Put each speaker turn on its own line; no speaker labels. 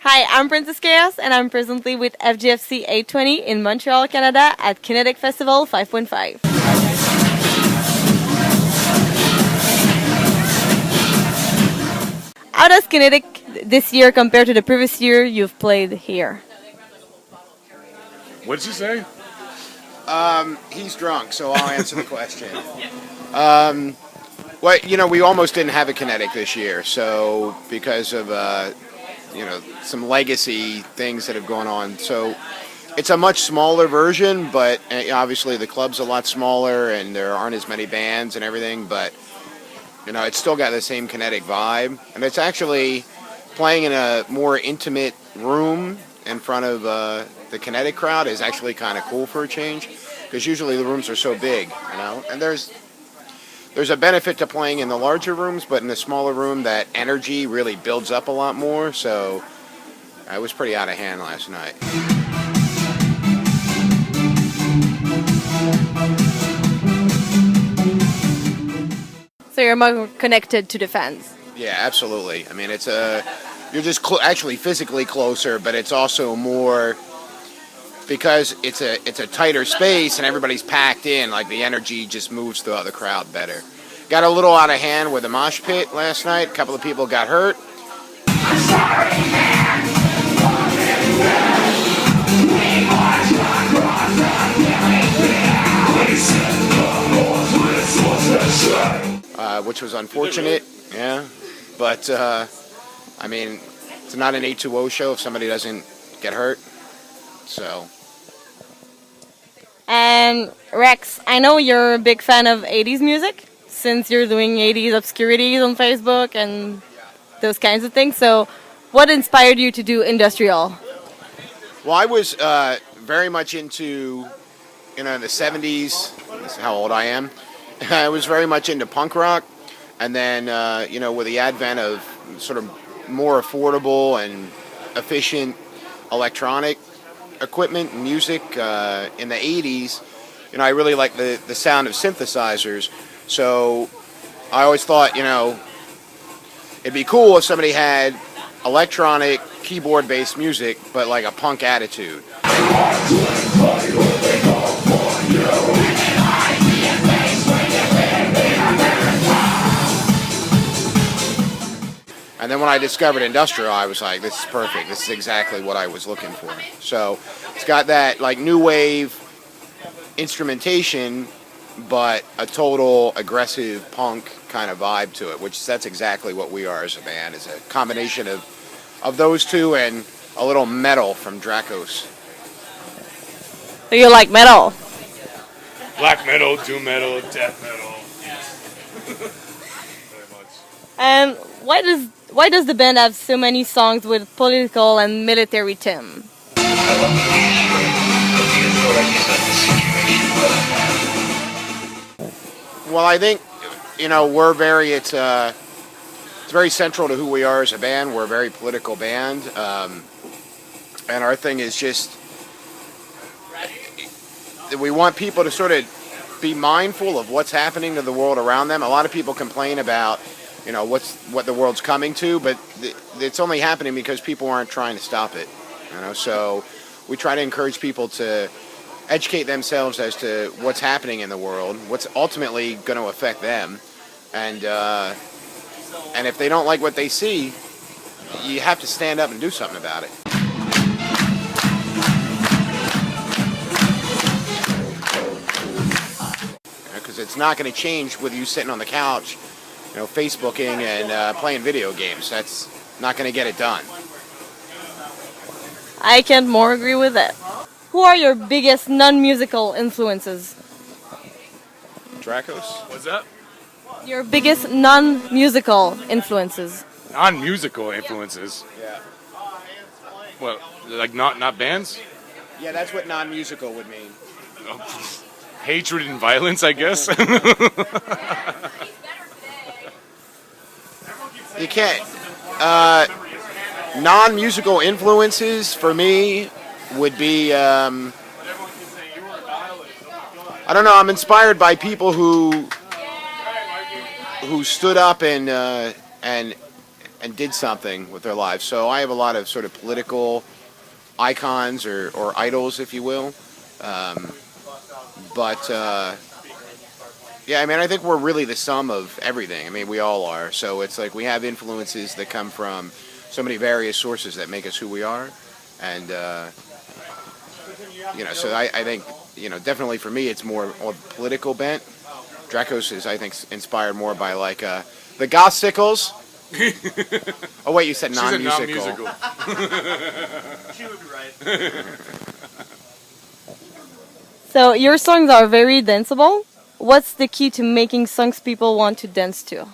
Hi, I'm Princess Chaos, and I'm presently with FGFC820 in Montreal, Canada at Kinetik Festival 5.5. How does Kinetik this year compare to the previous year you've played here?
What did you say?
He's drunk, so I'll answer the question. Well, we almost didn't have a Kinetik this year, so because of some legacy things that have gone on. So it's a much smaller version, but obviously the club's a lot smaller, and there aren't as many bands and everything. But it's still got the same Kinetik vibe, and it's actually playing in a more intimate room in front of the Kinetik crowd is actually kind of cool for a change, because usually the rooms are so big, and there's a benefit to playing in the larger rooms, but in the smaller room that energy really builds up a lot more, so I was pretty out of hand last night.
So you're more connected to the fans?
Yeah, absolutely. I mean, you're just actually physically closer, but it's also more because it's a tighter space and everybody's packed in. Like the energy just moves throughout the crowd better. Got a little out of hand with the mosh pit last night. A couple of people got hurt. Which was unfortunate, yeah. But, I mean, it's not an 820 show if somebody doesn't get hurt, so.
And Rex, I know you're a big fan of 80s music, since you're doing 80s obscurities on Facebook and those kinds of things. So what inspired you to do industrial?
Well, I was very much into, the 70s. This is how old I am. I was very much into punk rock. And then, with the advent of sort of more affordable and efficient electronic equipment and music in the 80s, I really liked the sound of synthesizers. So I always thought, it'd be cool if somebody had electronic keyboard-based music, but like a punk attitude. And then when I discovered industrial, I was like, this is perfect. This is exactly what I was looking for. So it's got that like new wave instrumentation, but a total aggressive punk kind of vibe to it, that's exactly what we are as a band, is a combination of those two and a little metal from Dracos.
So you like metal?
Black metal, doom metal, death metal. Very much.
And why does the band have so many songs with political and military theme?
Well, I think, we're it's very central to who we are as a band. We're a very political band. And our thing is just that we want people to sort of be mindful of what's happening to the world around them. A lot of people complain about, what the world's coming to, but it's only happening because people aren't trying to stop it. So we try to encourage people to educate themselves as to what's happening in the world, what's ultimately going to affect them, and if they don't like what they see, you have to stand up and do something about it. Because it's not going to change with you sitting on the couch, Facebooking and playing video games. That's not going to get it done.
I can't more agree with that. Who are your biggest non-musical influences?
Dracos?
What's that?
Your biggest non-musical influences?
Non-musical influences?
Yeah.
Well, like not bands?
Yeah, that's what non-musical would mean.
Hatred and violence, I guess.
You can't. Non-musical influences for me would be, I don't know, I'm inspired by people who stood up and and did something with their lives. So I have a lot of sort of political icons or idols, if you will. Um, but yeah, I mean, I think we're really the sum of everything. I mean, we all are. So it's like we have influences that come from so many various sources that make us who we are, and so I think definitely for me, it's more political bent. Dracos is, I think, inspired more by like the Gothsicles. Oh wait, you said
She's a
non-musical.
non-musical.
She would be right.
So your songs are very danceable. What's the key to making songs people want to dance to?